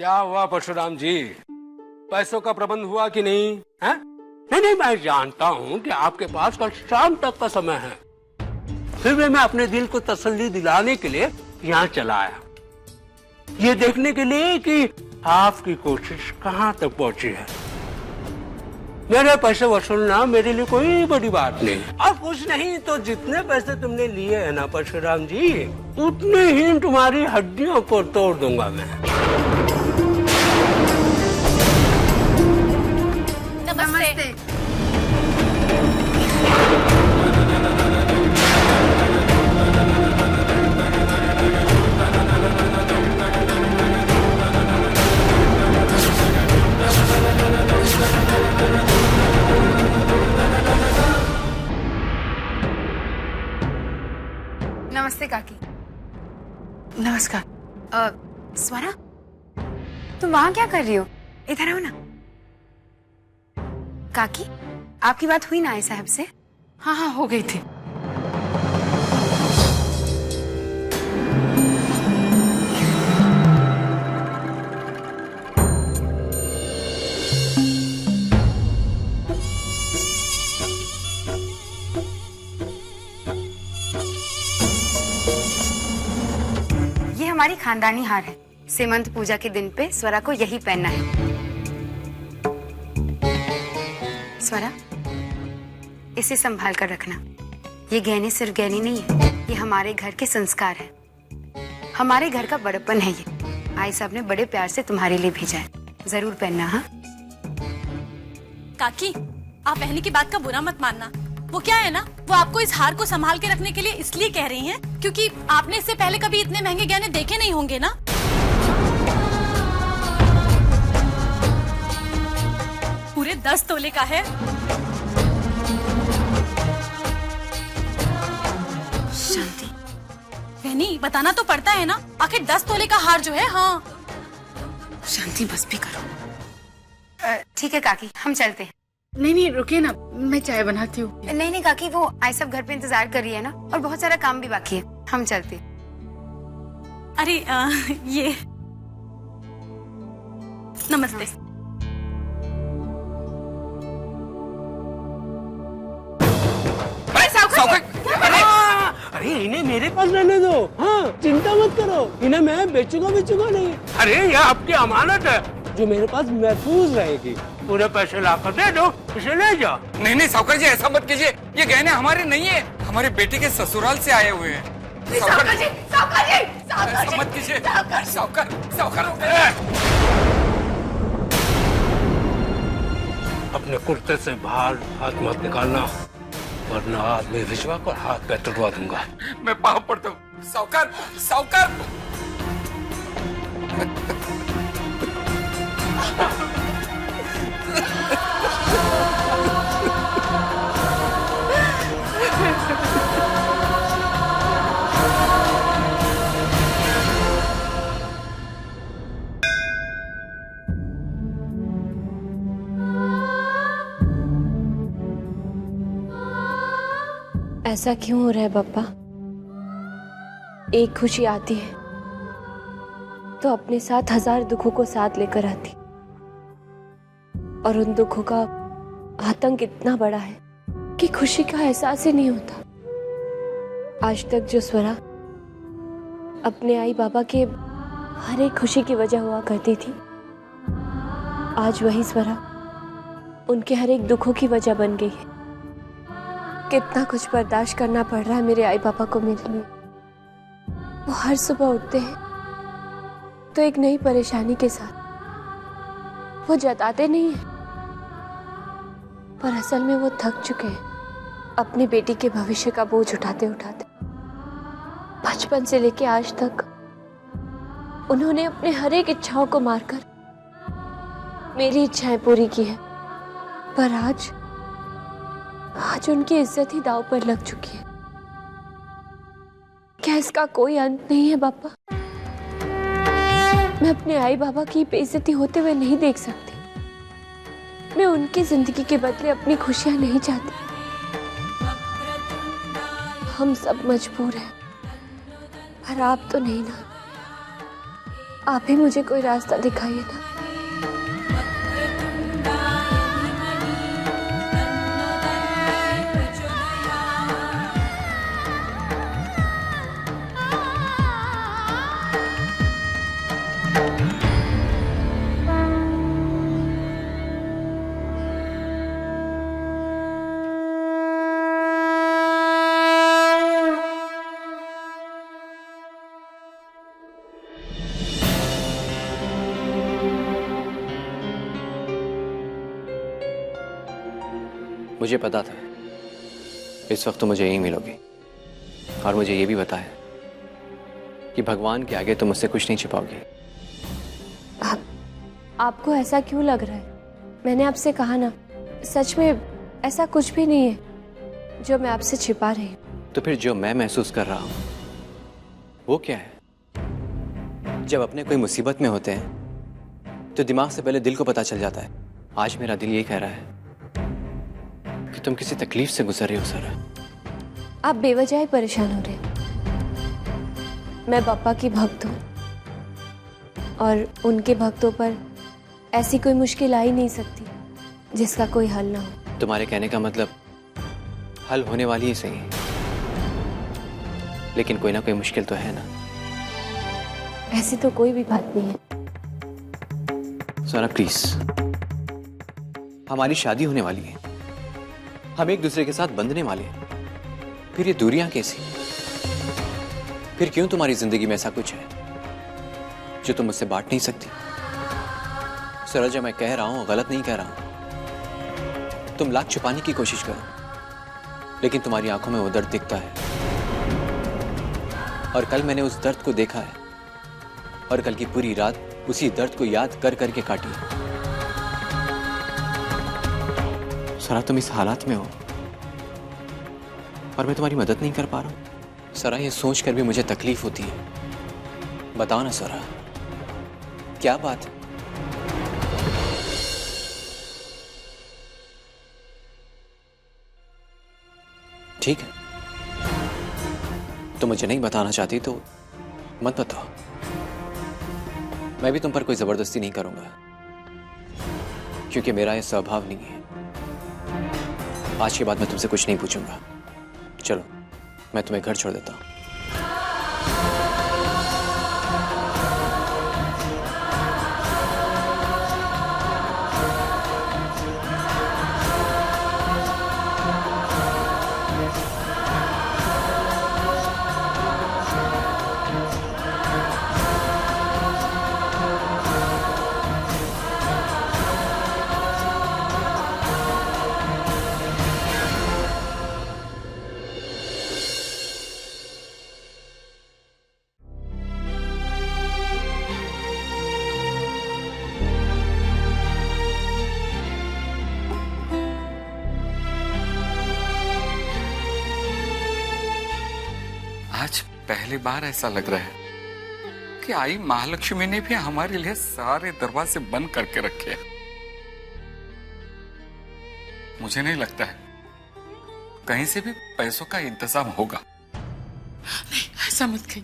क्या हुआ परशुराम जी, पैसों का प्रबंध हुआ कि नहीं है? नहीं, मैं जानता हूँ कि आपके पास कल शाम तक का समय है, फिर भी मैं अपने दिल को तसल्ली दिलाने के लिए यहाँ चला आया, ये देखने के लिए कि आपकी कोशिश कहाँ तक पहुँची है। मेरे पैसे वसूलना मेरे लिए कोई बड़ी बात नहीं, और कुछ नहीं तो जितने पैसे तुमने लिए हैं ना परशुराम जी, उतने ही तुम्हारी हड्डियों को तोड़ दूंगा मैं। नमस्ते। नमस्ते काकी। नमस्कार। स्वरा, तुम वहां क्या कर रही हो? इधर आओ ना। काकी, आपकी बात हुई ना आई साहब से? हाँ, हो गई थी। ये हमारी खानदानी हार है। सीमंत पूजा के दिन पे स्वरा को यही पहनना है। स्वरा, इसे संभाल कर रखना। ये गहने सिर्फ गहने नहीं है, ये हमारे घर के संस्कार है, हमारे घर का बड़प्पन है। ये आई साहब ने बड़े प्यार से तुम्हारे लिए भेजा है, जरूर पहनना। हाँ काकी, आप बहनी की बात का बुरा मत मानना। वो क्या है ना, वो आपको इस हार को संभाल के रखने के लिए इसलिए कह रही हैं क्योंकि आपने इससे पहले कभी इतने महंगे गहने देखे नहीं होंगे ना। पूरे 10 तोले का है। शांति, बहनी बताना तो पड़ता है ना, आखिर 10 तोले का हार जो है। हाँ शांति, बस भी करो। ठीक है काकी, हम चलते हैं। नहीं, रुकिए ना, मैं चाय बनाती हूँ। नहीं काकी, वो आई सब घर पे इंतजार कर रही है ना, और बहुत सारा काम भी बाकी है, हम चलते हैं। अरे ये नमस्ते। अरे इन्हें मेरे पास रहने दो। हाँ, चिंता मत करो, इन्हें मैं बेचूंगा नहीं। अरे ये आपकी अमानत है जो मेरे पास महफूज रहेगी। पूरे पैसे लाकर दे दो, इसे ले जाओ। नहीं साहूकार जी, ऐसा मत कीजिए, ये गहने हमारे नहीं है, हमारे बेटे के ससुराल से आए हुए हैं। साहूकार जी, ऐसा मत कीजिए साहूकार। अपने कुर्ते से बाहर हाथ मत निकालना, वरना आदमी भिजवा कर हाथ पे तुड़वा दूंगा। मैं पाँव पड़ता हूँ साहूकार। ऐसा क्यों हो रहा है पापा? एक खुशी आती है तो अपने साथ 1000 दुखों को साथ लेकर आती, और उन दुखों का आतंक इतना बड़ा है कि खुशी का एहसास ही नहीं होता। आज तक जो स्वरा अपने आई बाबा के हर एक खुशी की वजह हुआ करती थी, आज वही स्वरा उनके हर एक दुखों की वजह बन गई है। कितना कुछ बर्दाश्त करना पड़ रहा है मेरे आई पापा को मेरे लिए। वो हर सुबह उठते हैं तो एक नई परेशानी के साथ। वो जताते नहीं है, पर असल में वो थक चुके हैं अपनी बेटी के भविष्य का बोझ उठाते उठाते। बचपन से लेके आज तक उन्होंने अपने हर एक इच्छाओं को मारकर मेरी इच्छाएं पूरी की है, पर आज उनकी इज्जत ही दांव पर लग चुकी है। क्या इसका कोई अंत नहीं है पापा? मैं अपने आई बाबा की बेइज्जती होते हुए नहीं देख सकती। मैं उनकी जिंदगी के बदले अपनी खुशियां नहीं चाहती। हम सब मजबूर हैं, पर आप तो नहीं ना। आप ही मुझे कोई रास्ता दिखाइए ना। मुझे पता था इस वक्त तुम मुझे यही मिलोगी, और मुझे ये भी पता है कि भगवान के आगे तुम मुझसे कुछ नहीं छिपाओगी। आपको ऐसा क्यों लग रहा है? मैंने आपसे कहा ना, सच में ऐसा कुछ भी नहीं है जो मैं आपसे छिपा रही हूँ। तो फिर जो मैं महसूस कर रहा हूँ वो क्या है? जब अपने कोई मुसीबत में होते हैं तो दिमाग से पहले दिल को पता चल जाता है। आज मेरा दिल ये कह रहा है कि तुम किसी तकलीफ से गुजर रही हो सरा। आप बेवजह ही परेशान हो रहे हैं। मैं पापा की भक्त हूँ और उनके भक्तों पर ऐसी कोई मुश्किल आ ही नहीं सकती जिसका कोई हल ना हो। तुम्हारे कहने का मतलब हल होने वाली ही सही है, लेकिन कोई ना कोई मुश्किल तो है ना। ऐसी तो कोई भी बात नहीं है। सरा प्लीज, हमारी शादी होने वाली है, हम एक दूसरे के साथ बंधने वाले हैं, फिर ये दूरियां कैसी? फिर क्यों तुम्हारी जिंदगी में ऐसा कुछ है जो तुम मुझसे बांट नहीं सकती? सरा, जो मैं कह रहा हूं गलत नहीं कह रहा हूं। तुम लाख छुपाने की कोशिश करो, लेकिन तुम्हारी आंखों में वो दर्द दिखता है, और कल मैंने उस दर्द को देखा है, और कल की पूरी रात उसी दर्द को याद कर करके काटी। सरा, तुम इस हालात में हो और मैं तुम्हारी मदद नहीं कर पा रहा हूं। सरा, ये सोच कर भी मुझे तकलीफ होती है। बताओ ना सरा, क्या बात है? ठीक है, तुम मुझे नहीं बताना चाहती तो मत बताओ। मैं भी तुम पर कोई जबरदस्ती नहीं करूंगा, क्योंकि मेरा यह स्वभाव नहीं है। आज के बाद मैं तुमसे कुछ नहीं पूछूंगा। चलो, मैं तुम्हें घर छोड़ देता हूं। आज पहली बार ऐसा लग रहा है कि आई महालक्ष्मी ने भी हमारे लिए सारे दरवाजे बंद करके रखे हैं। मुझे नहीं लगता है कहीं से भी पैसों का इंतजाम होगा। नहीं, ऐसा मत कहीं।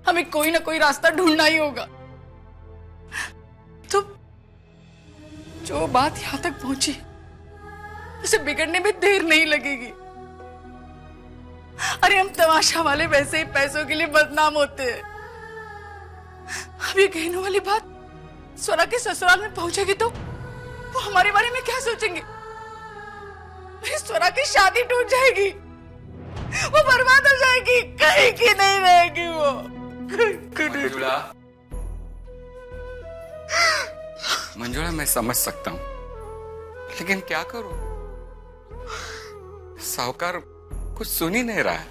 हमें कोई ना कोई रास्ता ढूंढना ही होगा। तो जो बात यहां तक पहुंची उसे बिगड़ने में देर नहीं लगेगी। अरे, हम तमाशा वाले वैसे ही पैसों के लिए बदनाम होते हैं। अब ये गहनों वाली बात स्वरा के ससुराल में पहुंचेगी तो वो हमारे बारे में क्या सोचेंगे? मेरी स्वरा की शादी टूट जाएगी, वो बर्बाद हो जाएगी, कहीं की नहीं रहेगी वो। मंजुला, मैं समझ सकता हूं, लेकिन क्या करूं? साहूकार कुछ सुन ही नहीं रहा है।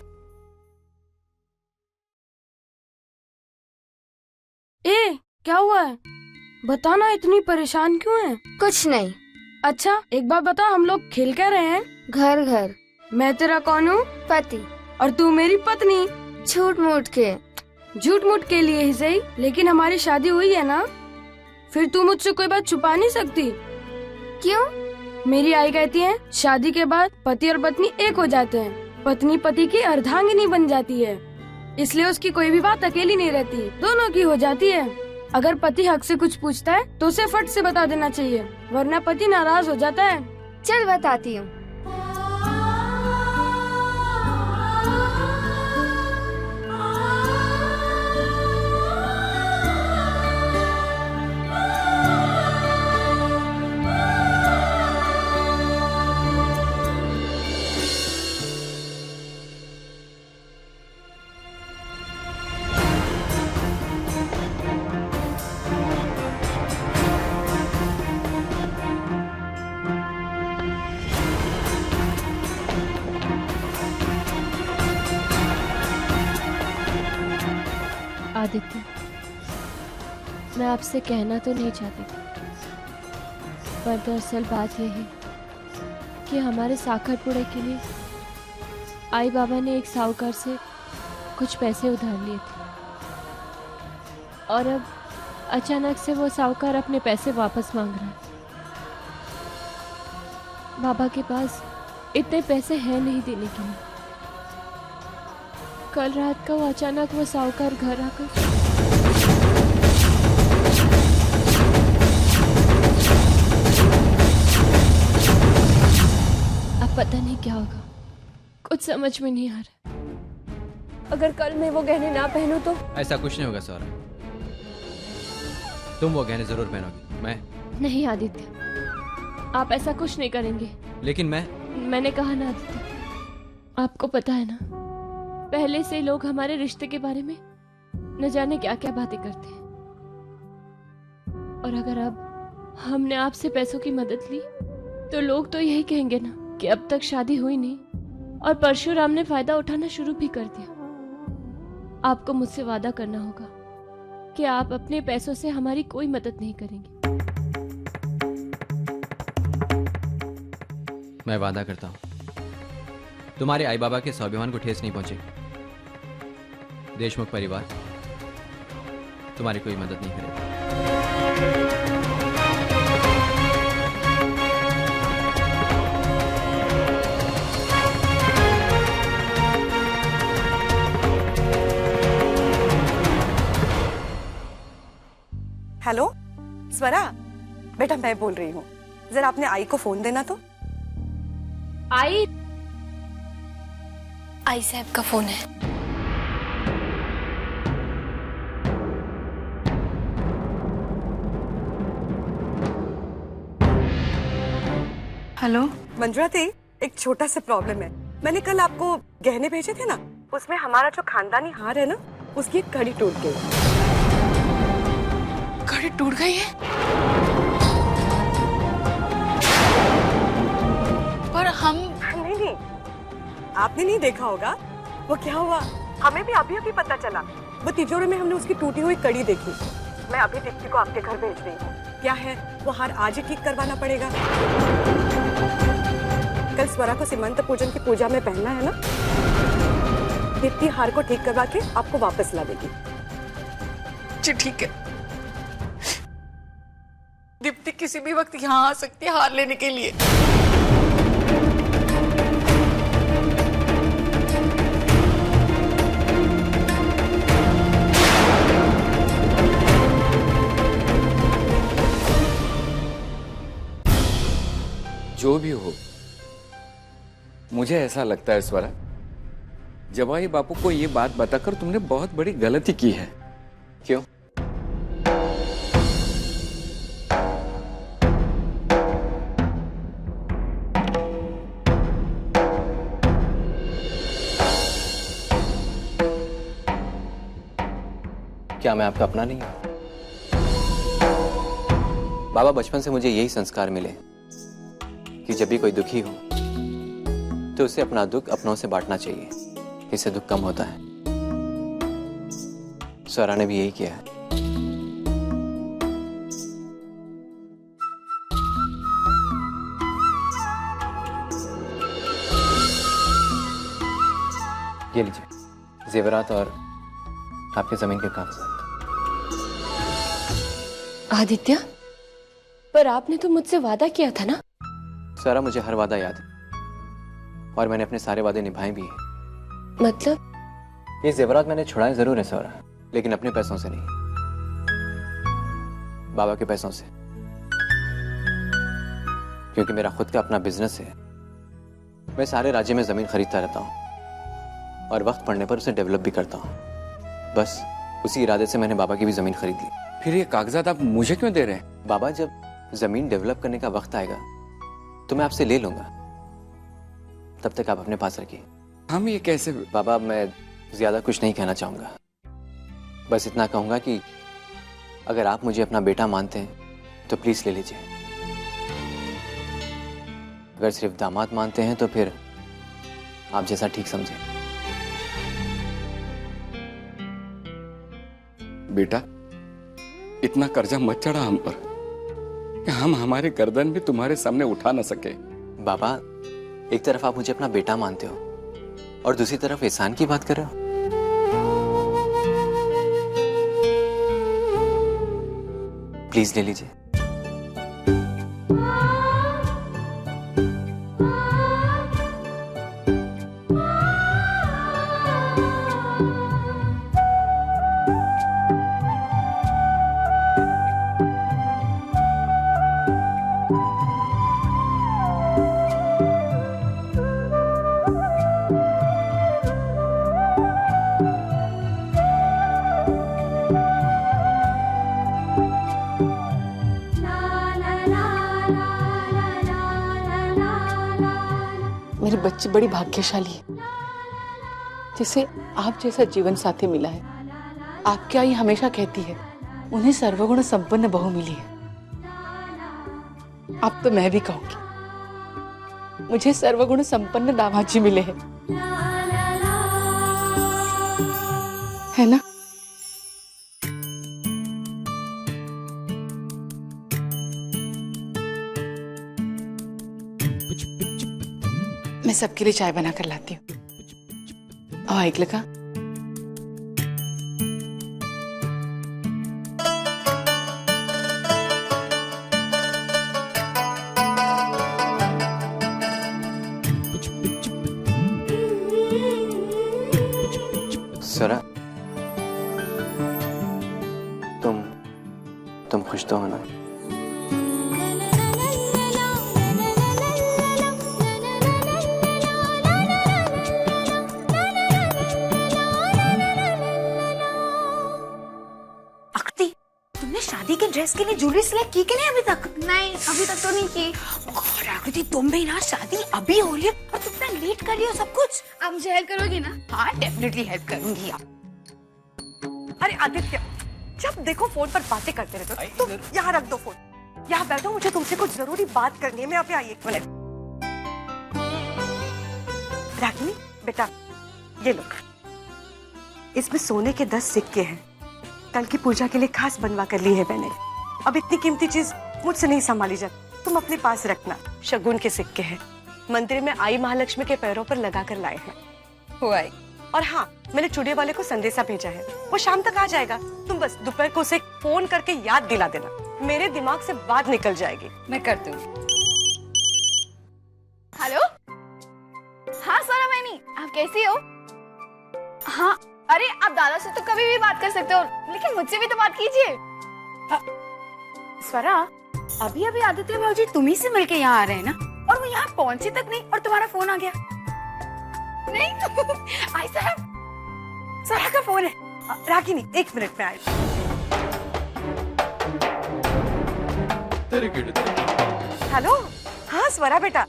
ए, क्या हुआ है? बताना, इतनी परेशान क्यों है? कुछ नहीं। अच्छा, एक बात बता, हम लोग खेल क्या रहे हैं? घर घर। मैं तेरा कौन हूँ? पति। और तू मेरी पत्नी। झूठ मूठ के। झूठ मूठ के लिए ही सही, लेकिन हमारी शादी हुई है ना, फिर तू मुझसे कोई बात छुपा नहीं सकती। क्यों? मेरी आई कहती है शादी के बाद पति और पत्नी एक हो जाते हैं, पत्नी पति की अर्धांगिनी बन जाती है। इसलिए उसकी कोई भी बात अकेली नहीं रहती, दोनों की हो जाती है। अगर पति हक से कुछ पूछता है तो उसे फट से बता देना चाहिए, वरना पति नाराज हो जाता है। चल बताती हूँ। आदित्य, मैं आपसे कहना तो नहीं चाहती थी, पर दरअसल बात यह है कि हमारे साखरपुड़े के लिए आई बाबा ने एक साहूकार से कुछ पैसे उधार लिए थे और अब अचानक से वो साहूकार अपने पैसे वापस मांग रहा है। बाबा के पास इतने पैसे हैं नहीं देने के लिए। कल रात को अचानक वो साहूकार घर आकर अब पता नहीं क्या होगा, कुछ समझ में नहीं आ रहा। अगर कल मैं वो गहने ना पहनूं तो? ऐसा कुछ नहीं होगा सौरा, तुम वो गहने जरूर पहनोगी। मैं नहीं आदित्य, आप ऐसा कुछ नहीं करेंगे। लेकिन मैंने कहा ना आदित्य, आपको पता है ना, पहले से लोग हमारे रिश्ते के बारे में न जाने क्या क्या बातें करते हैं, और अगर अब हमने आपसे पैसों की मदद ली तो लोग तो यही कहेंगे ना कि अब तक शादी हुई नहीं और परशुराम ने फायदा उठाना शुरू भी कर दिया। आपको मुझसे वादा करना होगा कि आप अपने पैसों से हमारी कोई मदद नहीं करेंगे। मैं वादा करता हूं, तुम्हारे आई बाबा के स्वाभिमान को ठेस नहीं पहुंचेगी। देशमुख परिवार तुम्हारी कोई मदद नहीं करेगा। हेलो स्वरा, बेटा मैं बोल रही हूँ, जरा अपने आई को फोन देना तो। आई साहब का फोन है। हेलो मंजुळा दी, एक छोटा सा प्रॉब्लम है। मैंने कल आपको गहने भेजे थे ना, उसमें हमारा जो खानदानी हार है ना, उसकी एक कड़ी टूट गई। घड़ी टूट गई है? पर हम नहीं, आपने नहीं देखा होगा। वो क्या हुआ, हमें भी अभी अभी पता चला। वो तिजोरी में हमने उसकी टूटी हुई कड़ी देखी। मैं अभी दीप्ति को आपके घर भेज रही हूँ। क्या है, वो हार आज ही ठीक करवाना पड़ेगा। कल स्वरा को सीमंत पूजन की पूजा में पहनना है ना। दीप्ति हार को ठीक करवा के आपको वापस ला देगी। जी ठीक है। दीप्ति किसी भी वक्त यहाँ आ सकती है हार लेने के लिए। जो भी हो, मुझे ऐसा लगता है स्वरा, जवाई बापू को ये बात बताकर तुमने बहुत बड़ी गलती की है। क्यों? क्या मैं आपका अपना नहीं हूं? बाबा, बचपन से मुझे यही संस्कार मिले कि जब भी कोई दुखी हो तो उसे अपना दुख अपनों से बांटना चाहिए, इससे दुख कम होता है। स्वरा ने भी यही किया है। ये लीजिए जेवरात और आपके जमीन के कागजात। आदित्य, पर आपने तो मुझसे वादा किया था ना। सारा, मुझे हर वादा याद है और मैंने अपने सारे वादे निभाए भी हैं। मतलब ये जेवरात मैंने छुड़ाए जरूर है सौरा, लेकिन अपने पैसों से नहीं, बाबा के पैसों से। क्योंकि मेरा खुद का अपना बिजनेस है। मैं सारे राज्य में जमीन खरीदता रहता हूँ और वक्त पड़ने पर उसे डेवलप भी करता हूँ। बस उसी इरादे से मैंने बाबा की भी जमीन खरीद ली। फिर ये कागजात आप मुझे क्यों दे रहे हैं? बाबा, जब जमीन डेवलप करने का वक्त आएगा तो मैं आपसे ले लूंगा, तब तक आप अपने पास रखिए। हम ये कैसे? बाबा, मैं ज्यादा कुछ नहीं कहना चाहूंगा, बस इतना कहूंगा कि अगर आप मुझे अपना बेटा मानते हैं तो प्लीज ले लीजिए। अगर सिर्फ दामाद मानते हैं तो फिर आप जैसा ठीक समझें। बेटा, इतना कर्जा मत चढ़ा हम पर कि हम हमारे गर्दन भी तुम्हारे सामने उठा न सके। बाबा, एक तरफ आप मुझे अपना बेटा मानते हो और दूसरी तरफ एहसान की बात कर रहे हो। प्लीज ले लीजिए। मेरी बच्ची बड़ी भाग्यशाली है जिसे आप जैसा जीवन साथी मिला है। आपकी आई हमेशा कहती है उन्हें सर्वगुण संपन्न बहू मिली है। अब तो मैं भी कहूंगी मुझे सर्वगुण संपन्न दामाद जी मिले हैं, है ना? मैं सबके लिए चाय बना कर लाती हूँ। और एक लगा सरा, तुम खुश तो हो ना? शादी के ड्रेस के लिए ज्वेलरी सिलेक्ट की कि नहीं अभी तक? नहीं, अभी तक तो नहीं की। आकृति, तुम भी ना, शादी अभी हो रही है और तुम इतना लेट कर रही हो सब कुछ। आप मुझे हेल्प करोगी ना? हाँ, डेफिनेटली हेल्प करूंगी। आप अरे आदित्य, जब देखो फोन पर बातें करते रहते हो। तुम यहाँ रख दो फोन, यहाँ बैठो, मुझे तुमसे कुछ जरूरी बात करनी है। मैं अभी आई, एक मिनट। रागिनी बेटा, ये लो, इसमें सोने के 10 सिक्के हैं। कल की पूजा के लिए खास बनवा कर ली है मैंने। अब इतनी कीमती चीज मुझसे नहीं संभाली जाती, तुम अपने पास रखना। शगुन के सिक्के हैं, मंदिर में आई महालक्ष्मी के पैरों पर लगा कर लाए हैं। हुआ है। और हाँ, मैंने चूड़े वाले को संदेशा भेजा है, वो शाम तक आ जाएगा। तुम बस दोपहर को उसे फोन करके याद दिला देना, मेरे दिमाग से बात निकल जाएगी। मैं करती हूँ। हेलो, हाँ स्वरा मैनी, आप कैसी हो? हाँ, अरे आप दादा से तो कभी भी बात कर सकते हो, लेकिन मुझसे भी तो बात कीजिए। स्वरा, अभी अभी आदित्य भाजी तुम्ही से मिलके यहाँ आ रहे हैं ना, और वो यहाँ पहुंचे तक नहीं और तुम्हारा फोन आ गया। नहीं आई साहब, स्वरा का फोन है। रागिनी, एक मिनट में आई। हेलो, हाँ स्वरा बेटा,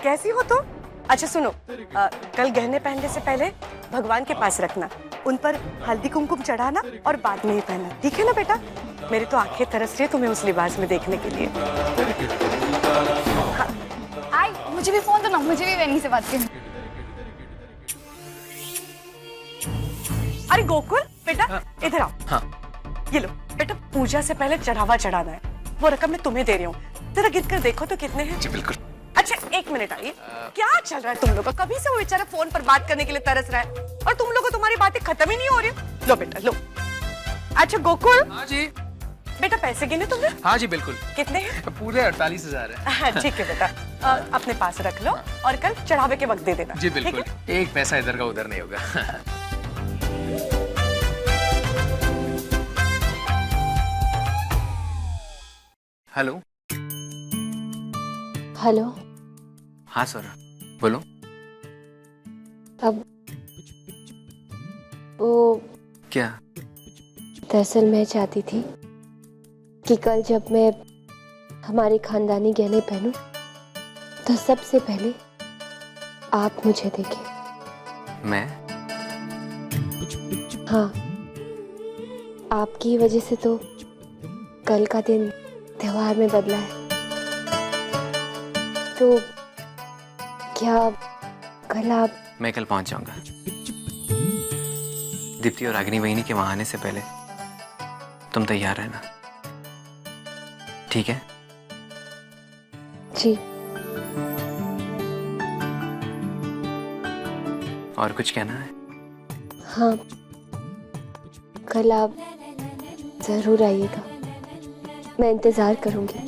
कैसी हो तुम? अच्छा सुनो, कल गहने पहनने से पहले भगवान के पास रखना, उन पर हल्दी कुमकुम चढ़ाना और बाद में ही पहनना, ठीक है ना बेटा? मेरी तो आंखें तरस रही है तुम्हें उस लिबास में देखने के लिए। हाँ। आई, मुझे भी फोन दो ना, मुझे भी वैनी से बात करनी। अरे गोकुल बेटा, इधर आओ। हाँ। ये लो बेटा, पूजा से पहले चढ़ावा चढ़ाना है, वो रकम मैं तुम्हें दे रही हूँ, जरा गिन कर देखो तो कितने हैं। जी बिल्कुल। अच्छा एक मिनट आइए, क्या चल रहा है तुम लोगों का? कभी से वो बेचारा फोन पर बात करने के लिए तरस रहा है और तुम लोगों को तुम्हारी बातें खत्म ही नहीं हो रही। लो बेटा लो। अच्छा गोकुल। हाँ जी बेटा, पैसे गिने तुमने? हाँ जी बिल्कुल। कितने हैं? पूरे 48,000 है। ठीक है बेटा, अपने पास रख लो और कल चढ़ावे के वक्त दे देना। जी बिल्कुल, एक पैसा इधर का उधर नहीं होगा। हेलो। हेलो। हाँ स्वरा, बोलो। अब वो क्या? दरअसल मैं चाहती थी कि कल जब मैं हमारे खानदानी गहने पहनूं तो सबसे पहले आप मुझे देखें। मैं? हाँ, आपकी वजह से तो कल का दिन त्योहार में बदला है। तो क्या कल आप? मैं कल पहुंच जाऊंगा। दीप्ति और रागिनी वहिनी के वहां आने से पहले तुम तैयार रहना, ठीक है? जी। और कुछ कहना है? हाँ, कल आप जरूर आइएगा, मैं इंतजार करूंगी।